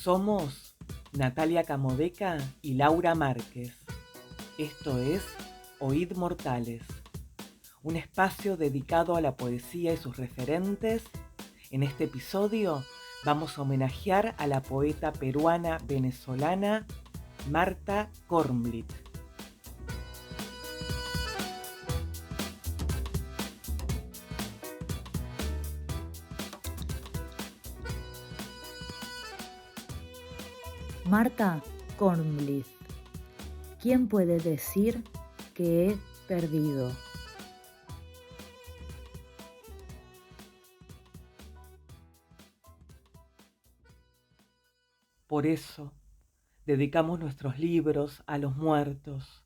Somos Natalia Camodeca y Laura Márquez. Esto es Oíd Mortales, un espacio dedicado a la poesía y sus referentes. En este episodio vamos a homenajear a la poeta peruana-venezolana Marta Kornblit. Marta Kornblit. ¿Quién puede decir que he perdido? Por eso dedicamos nuestros libros a los muertos,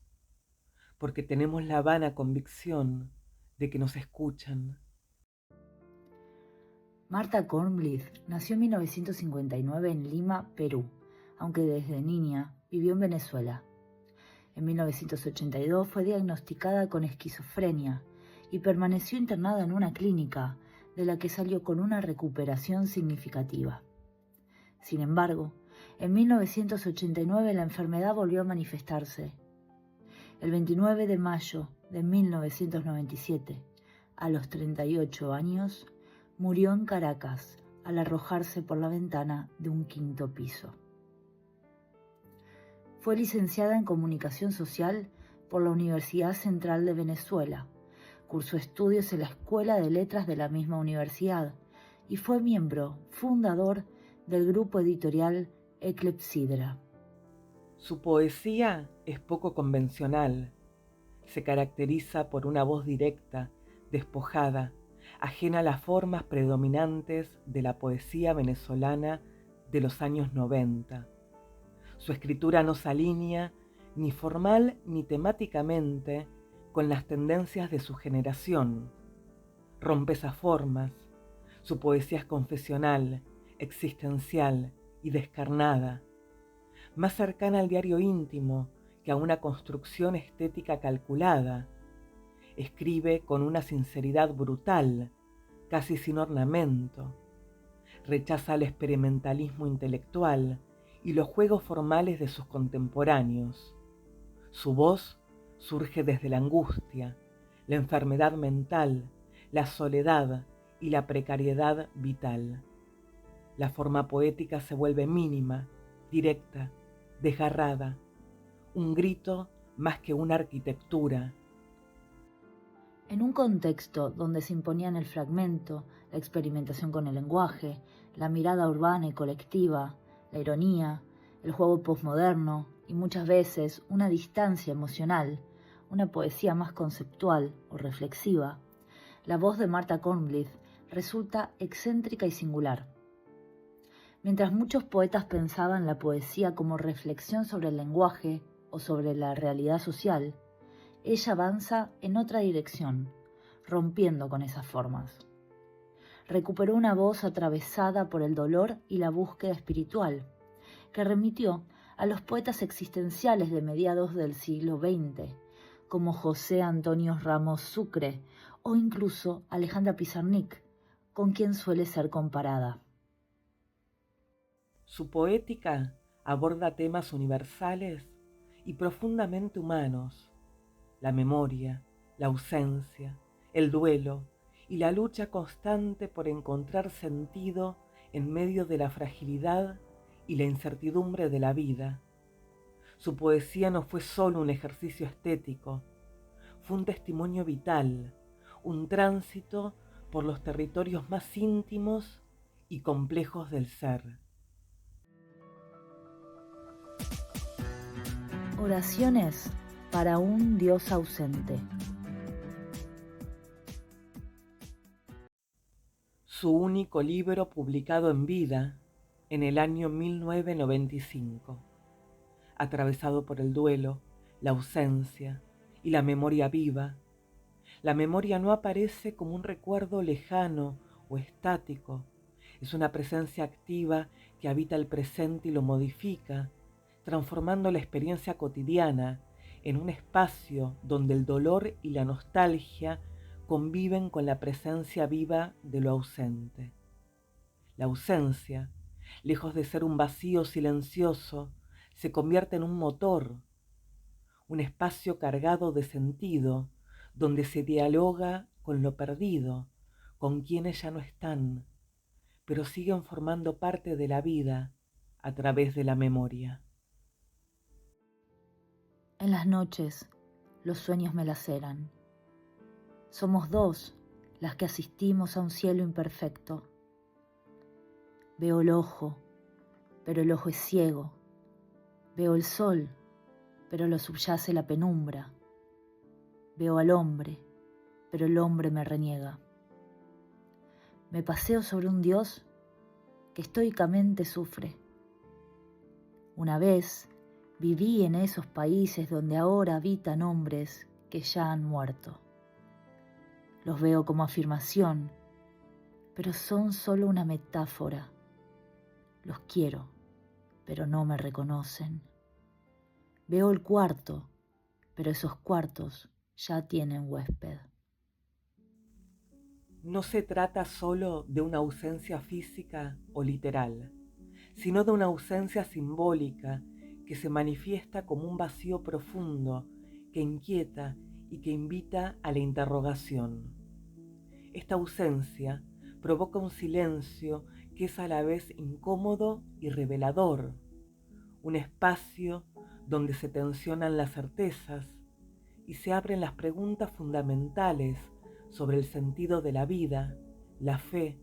porque tenemos la vana convicción de que nos escuchan. Marta Kornblit nació en 1959 en Lima, Perú, aunque desde niña vivió en Venezuela. En 1982 fue diagnosticada con esquizofrenia y permaneció internada en una clínica, de la que salió con una recuperación significativa. Sin embargo, en 1989 la enfermedad volvió a manifestarse. El 29 de mayo de 1997, a los 38 años, murió en Caracas al arrojarse por la ventana de un 5º piso. Fue licenciada en Comunicación Social por la Universidad Central de Venezuela. Cursó estudios en la Escuela de Letras de la misma universidad y fue miembro fundador del grupo editorial Eclepsidra. Su poesía es poco convencional. Se caracteriza por una voz directa, despojada, ajena a las formas predominantes de la poesía venezolana de los años 90. Su escritura no se alinea ni formal ni temáticamente con las tendencias de su generación. Rompe esas formas. Su poesía es confesional, existencial y descarnada, más cercana al diario íntimo que a una construcción estética calculada. Escribe con una sinceridad brutal, casi sin ornamento. Rechaza el experimentalismo intelectual y los juegos formales de sus contemporáneos. Su voz surge desde la angustia, la enfermedad mental, la soledad y la precariedad vital. La forma poética se vuelve mínima, directa, desgarrada, un grito más que una arquitectura. En un contexto donde se imponían el fragmento, la experimentación con el lenguaje, la mirada urbana y colectiva, la ironía, el juego posmoderno y muchas veces una distancia emocional, una poesía más conceptual o reflexiva, la voz de Marta Kornblit resulta excéntrica y singular. Mientras muchos poetas pensaban la poesía como reflexión sobre el lenguaje o sobre la realidad social, ella avanza en otra dirección, rompiendo con esas formas. Recuperó una voz atravesada por el dolor y la búsqueda espiritual, que remitió a los poetas existenciales de mediados del siglo XX, como José Antonio Ramos Sucre o incluso Alejandra Pizarnik, con quien suele ser comparada. Su poética aborda temas universales y profundamente humanos: la memoria, la ausencia, el duelo y la lucha constante por encontrar sentido en medio de la fragilidad y la incertidumbre de la vida. Su poesía no fue solo un ejercicio estético, fue un testimonio vital, un tránsito por los territorios más íntimos y complejos del ser. Oraciones para un Dios ausente. Su único libro publicado en vida en el año 1995, atravesado por el duelo, la ausencia y la memoria viva. La memoria no aparece como un recuerdo lejano o estático, es una presencia activa que habita el presente y lo modifica, transformando la experiencia cotidiana en un espacio donde el dolor y la nostalgia conviven con la presencia viva de lo ausente. La ausencia lejos de ser un vacío silencioso, se convierte en un motor, un espacio cargado de sentido, donde se dialoga con lo perdido, con quienes ya no están, pero siguen formando parte de la vida a través de la memoria. En las noches, los sueños me laceran. Somos dos las que asistimos a un cielo imperfecto. Veo el ojo, pero el ojo es ciego. Veo el sol, pero lo subyace la penumbra. Veo al hombre, pero el hombre me reniega. Me paseo sobre un Dios que estoicamente sufre. Una vez viví en esos países donde ahora habitan hombres que ya han muerto. Los veo como afirmación, pero son solo una metáfora. Los quiero, pero no me reconocen. Veo el cuarto, pero esos cuartos ya tienen huésped. No se trata solo de una ausencia física o literal, sino de una ausencia simbólica que se manifiesta como un vacío profundo que inquieta y que invita a la interrogación. Esta ausencia provoca un silencio que es a la vez incómodo y revelador, un espacio donde se tensionan las certezas y se abren las preguntas fundamentales sobre el sentido de la vida, la fe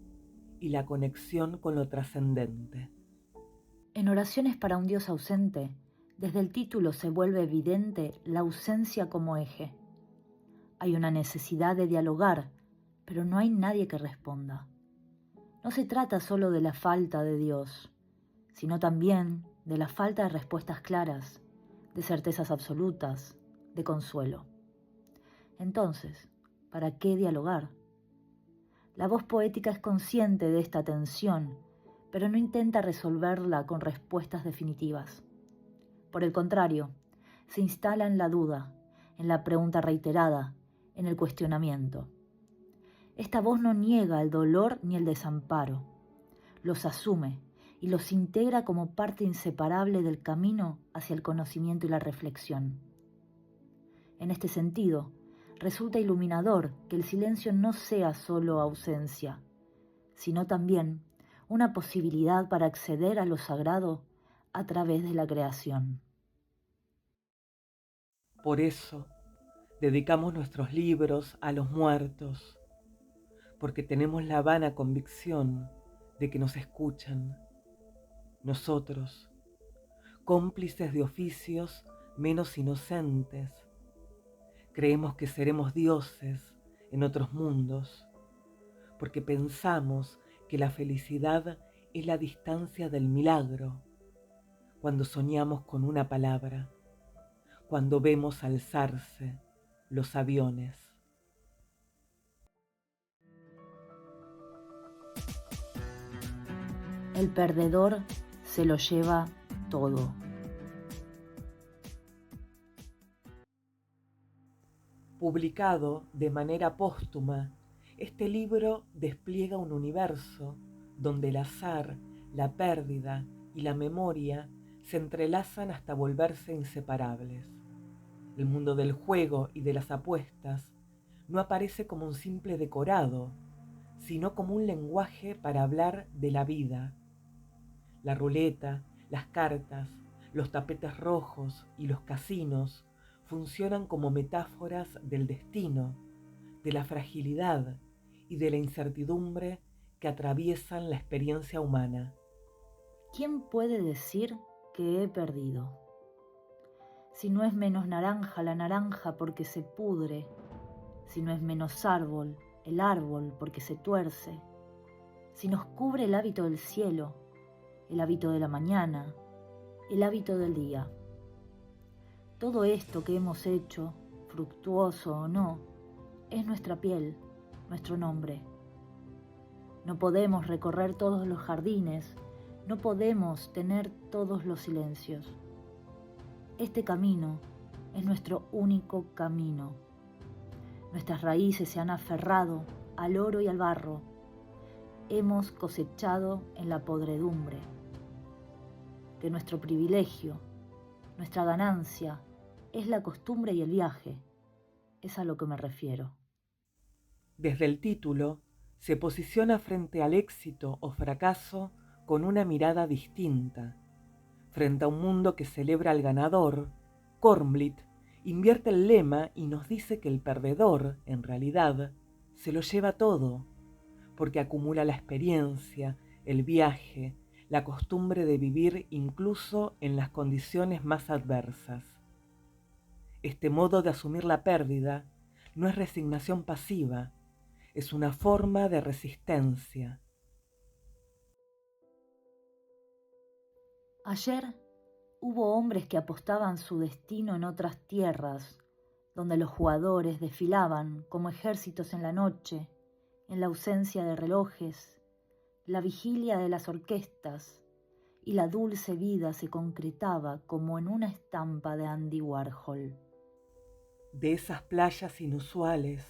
y la conexión con lo trascendente. En Oraciones para un Dios ausente, desde el título se vuelve evidente la ausencia como eje. Hay una necesidad de dialogar, pero no hay nadie que responda. No se trata solo de la falta de Dios, sino también de la falta de respuestas claras, de certezas absolutas, de consuelo. Entonces, ¿para qué dialogar? La voz poética es consciente de esta tensión, pero no intenta resolverla con respuestas definitivas. Por el contrario, se instala en la duda, en la pregunta reiterada, en el cuestionamiento. Esta voz no niega el dolor ni el desamparo, los asume y los integra como parte inseparable del camino hacia el conocimiento y la reflexión. En este sentido, resulta iluminador que el silencio no sea solo ausencia, sino también una posibilidad para acceder a lo sagrado a través de la creación. Por eso, dedicamos nuestros libros a los muertos, porque tenemos la vana convicción de que nos escuchan. Nosotros, cómplices de oficios menos inocentes, creemos que seremos dioses en otros mundos, porque pensamos que la felicidad es la distancia del milagro, cuando soñamos con una palabra, cuando vemos alzarse los aviones. El perdedor se lo lleva todo. Publicado de manera póstuma, este libro despliega un universo donde el azar, la pérdida y la memoria se entrelazan hasta volverse inseparables. El mundo del juego y de las apuestas no aparece como un simple decorado, sino como un lenguaje para hablar de la vida. La ruleta, las cartas, los tapetes rojos y los casinos funcionan como metáforas del destino, de la fragilidad y de la incertidumbre que atraviesan la experiencia humana. ¿Quién puede decir que he perdido? Si no es menos naranja la naranja porque se pudre, si no es menos árbol el árbol porque se tuerce, si nos cubre el hábito del cielo, el hábito de la mañana, el hábito del día. Todo esto que hemos hecho, fructuoso o no, es nuestra piel, nuestro nombre. No podemos recorrer todos los jardines, no podemos tener todos los silencios. Este camino es nuestro único camino. Nuestras raíces se han aferrado al oro y al barro. Hemos cosechado en la podredumbre. que nuestro privilegio, nuestra ganancia, es la costumbre y el viaje. Es a lo que me refiero. Desde el título, se posiciona frente al éxito o fracaso con una mirada distinta. Frente a un mundo que celebra al ganador, Kornblit invierte el lema y nos dice que el perdedor, en realidad, se lo lleva todo, porque acumula la experiencia, el viaje, la costumbre de vivir incluso en las condiciones más adversas. Este modo de asumir la pérdida no es resignación pasiva, es una forma de resistencia. Ayer hubo hombres que apostaban su destino en otras tierras, donde los jugadores desfilaban como ejércitos en la noche, en la ausencia de relojes, la vigilia de las orquestas, y la dulce vida se concretaba como en una estampa de Andy Warhol. De esas playas inusuales,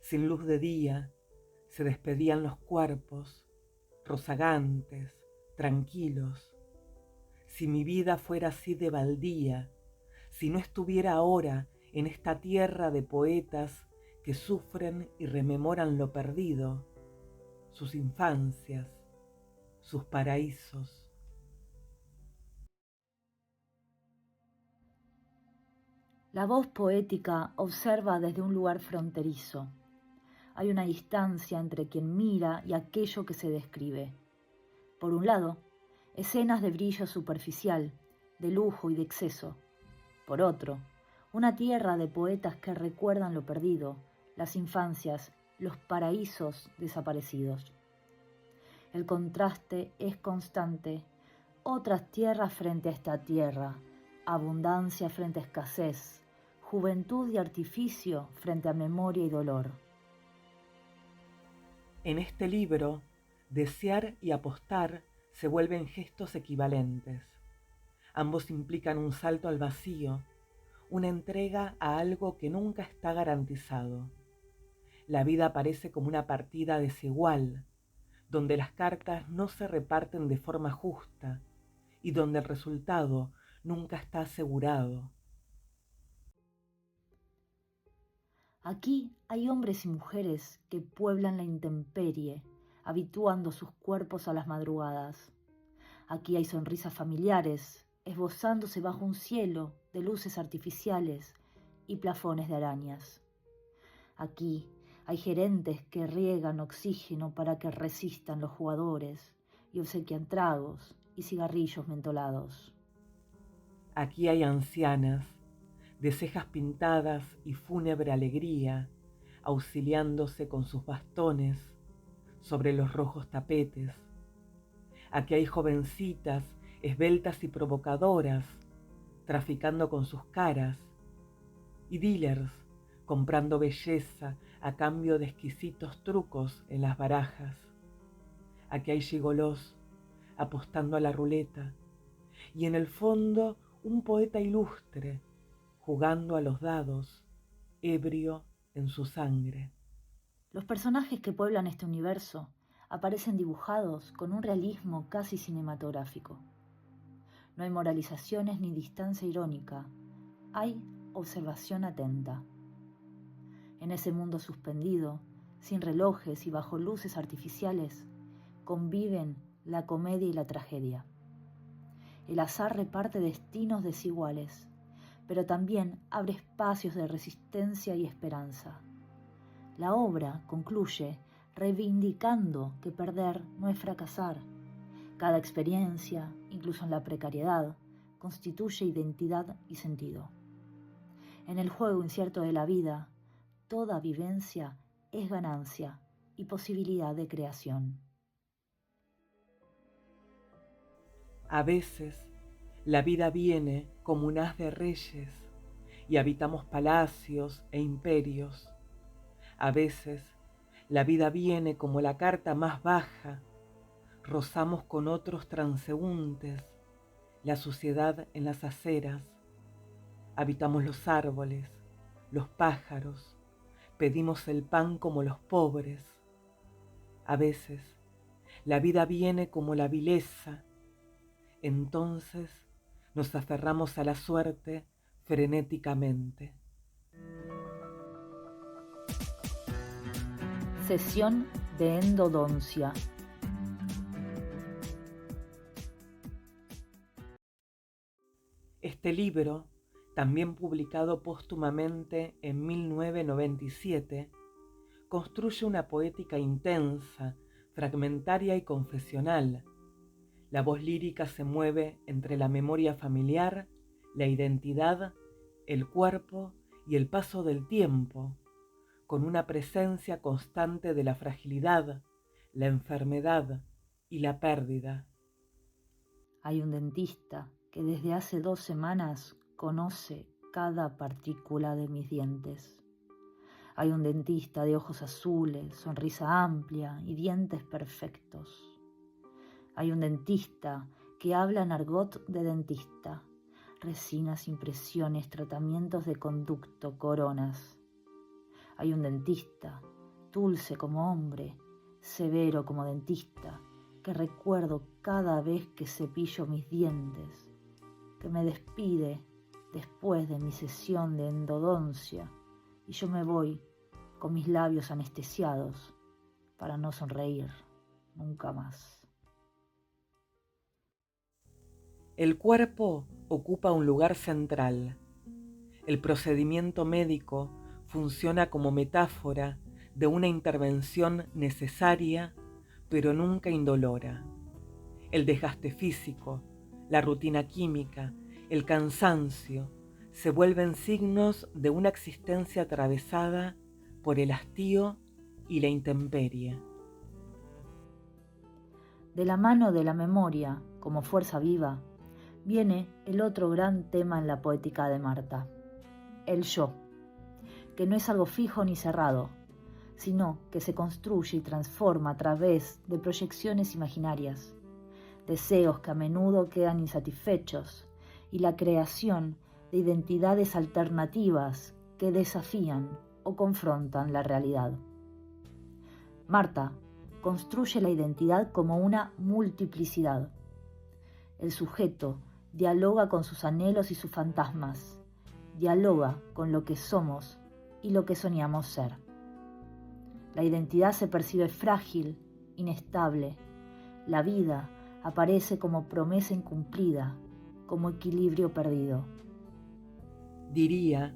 sin luz de día, se despedían los cuerpos, rozagantes, tranquilos. Si mi vida fuera así de baldía, si no estuviera ahora en esta tierra de poetas que sufren y rememoran lo perdido, sus infancias, sus paraísos. La voz poética observa desde un lugar fronterizo. Hay una distancia entre quien mira y aquello que se describe. Por un lado, escenas de brillo superficial, de lujo y de exceso. Por otro, una tierra de poetas que recuerdan lo perdido, las infancias, los paraísos desaparecidos. El contraste es constante. Otras tierras frente a esta tierra, abundancia frente a escasez, juventud y artificio frente a memoria y dolor. En este libro, desear y apostar se vuelven gestos equivalentes. Ambos implican un salto al vacío, una entrega a algo que nunca está garantizado. La vida parece como una partida desigual, donde las cartas no se reparten de forma justa y donde el resultado nunca está asegurado. Aquí hay hombres y mujeres que pueblan la intemperie, habituando sus cuerpos a las madrugadas. Aquí hay sonrisas familiares, esbozándose bajo un cielo de luces artificiales y plafones de arañas. Aquí hay gerentes que riegan oxígeno para que resistan los jugadores y obsequian tragos y cigarrillos mentolados. Aquí hay ancianas, de cejas pintadas y fúnebre alegría, auxiliándose con sus bastones sobre los rojos tapetes. Aquí hay jovencitas, esbeltas y provocadoras, traficando con sus caras, y dealers comprando belleza a cambio de exquisitos trucos en las barajas. Aquí hay gigolós apostando a la ruleta, y en el fondo un poeta ilustre jugando a los dados, ebrio en su sangre. Los personajes que pueblan este universo aparecen dibujados con un realismo casi cinematográfico. No hay moralizaciones ni distancia irónica, hay observación atenta. En ese mundo suspendido, sin relojes y bajo luces artificiales, conviven la comedia y la tragedia. El azar reparte destinos desiguales, pero también abre espacios de resistencia y esperanza. La obra concluye reivindicando que perder no es fracasar. Cada experiencia, incluso en la precariedad, constituye identidad y sentido. En el juego incierto de la vida, toda vivencia es ganancia y posibilidad de creación. A veces, la vida viene como un haz de reyes y habitamos palacios e imperios. A veces, la vida viene como la carta más baja, rozamos con otros transeúntes la suciedad en las aceras, habitamos los árboles, los pájaros, pedimos el pan como los pobres. A veces, la vida viene como la vileza, Entonces nos aferramos a la suerte frenéticamente. Sesión de endodoncia. Este libro, también publicado póstumamente en 1997, construye una poética intensa, fragmentaria y confesional. La voz lírica se mueve entre la memoria familiar, la identidad, el cuerpo y el paso del tiempo, con una presencia constante de la fragilidad, la enfermedad y la pérdida. Hay un dentista que desde hace 2 semanas conoce cada partícula de mis dientes. Hay un dentista de ojos azules, sonrisa amplia y dientes perfectos. Hay un dentista que habla en argot de dentista, resinas, impresiones, tratamientos de conducto, coronas. Hay un dentista, dulce como hombre, severo como dentista, que recuerdo cada vez que cepillo mis dientes, que me despide después de mi sesión de endodoncia y yo me voy con mis labios anestesiados para no sonreír nunca más. El cuerpo ocupa un lugar central. El procedimiento médico funciona como metáfora de una intervención necesaria, pero nunca indolora. El desgaste físico, la rutina química, el cansancio, se vuelven signos de una existencia atravesada por el hastío y la intemperie. De la mano de la memoria, como fuerza viva, viene el otro gran tema en la poética de Marta, el yo, que no es algo fijo ni cerrado, sino que se construye y transforma a través de proyecciones imaginarias, deseos que a menudo quedan insatisfechos y la creación de identidades alternativas que desafían o confrontan la realidad. Marta construye la identidad como una multiplicidad. El sujeto dialoga con sus anhelos y sus fantasmas, dialoga con lo que somos y lo que soñamos ser. La identidad se percibe frágil, inestable. La vida aparece como promesa incumplida, como equilibrio perdido. Diría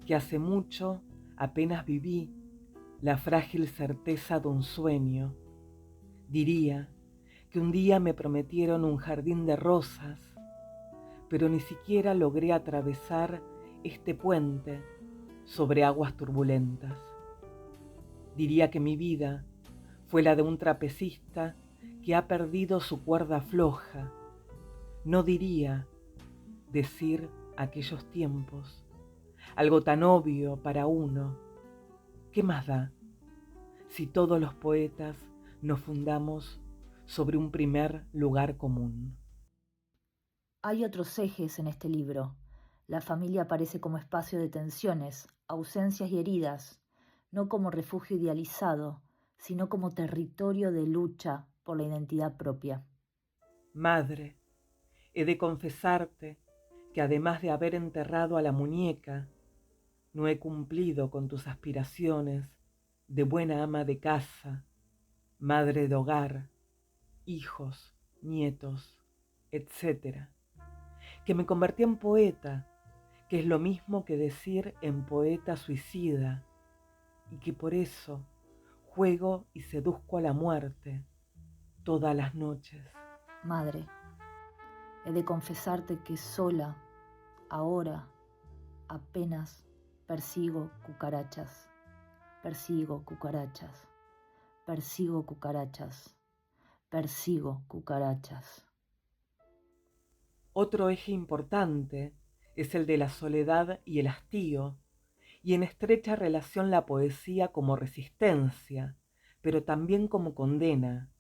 que hace mucho apenas viví la frágil certeza de un sueño. Diría que un día me prometieron un jardín de rosas, pero ni siquiera logré atravesar este puente sobre aguas turbulentas. Diría que mi vida fue la de un trapecista que ha perdido su cuerda floja. No diría decir aquellos tiempos, algo tan obvio para uno. ¿Qué más da si todos los poetas nos fundamos sobre un primer lugar común? Hay otros ejes en este libro. La familia aparece como espacio de tensiones, ausencias y heridas, no como refugio idealizado, sino como territorio de lucha por la identidad propia. Madre, he de confesarte que además de haber enterrado a la muñeca, no he cumplido con tus aspiraciones de buena ama de casa, madre de hogar, hijos, nietos, etc. Que me convertí en poeta, que es lo mismo que decir en poeta suicida, y que por eso juego y seduzco a la muerte todas las noches. Madre, he de confesarte que sola, ahora, apenas persigo cucarachas, persigo cucarachas, persigo cucarachas, persigo cucarachas. Otro eje importante es el de la soledad y el hastío, y en estrecha relación la poesía como resistencia, pero también como condena.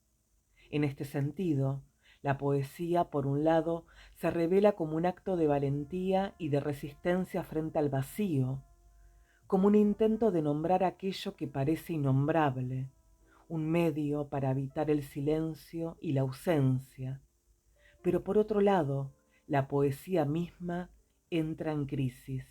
En este sentido, la poesía, por un lado, se revela como un acto de valentía y de resistencia frente al vacío, como un intento de nombrar aquello que parece innombrable, un medio para evitar el silencio y la ausencia, pero por otro lado, la poesía misma entra en crisis.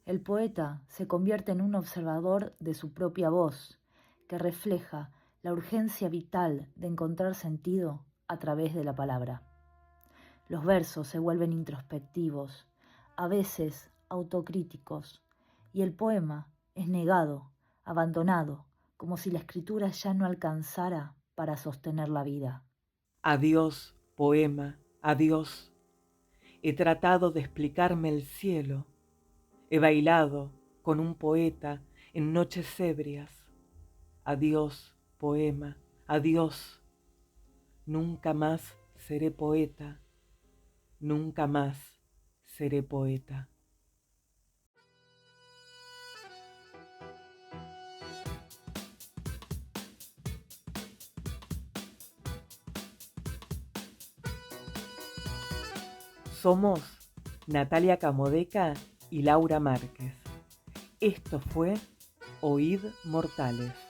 El poeta se convierte en un observador de su propia voz, que refleja la urgencia vital de encontrar sentido a través de la palabra. Los versos se vuelven introspectivos, a veces autocríticos, y el poema es negado, abandonado, como si la escritura ya no alcanzara para sostener la vida. Adiós, poema, adiós. He tratado de explicarme el cielo. He bailado con un poeta en noches ebrias. Adiós, poema, adiós. Nunca más seré poeta. Nunca más seré poeta. Somos Natalia Camodeca y Laura Márquez. Esto fue Oíd Mortales.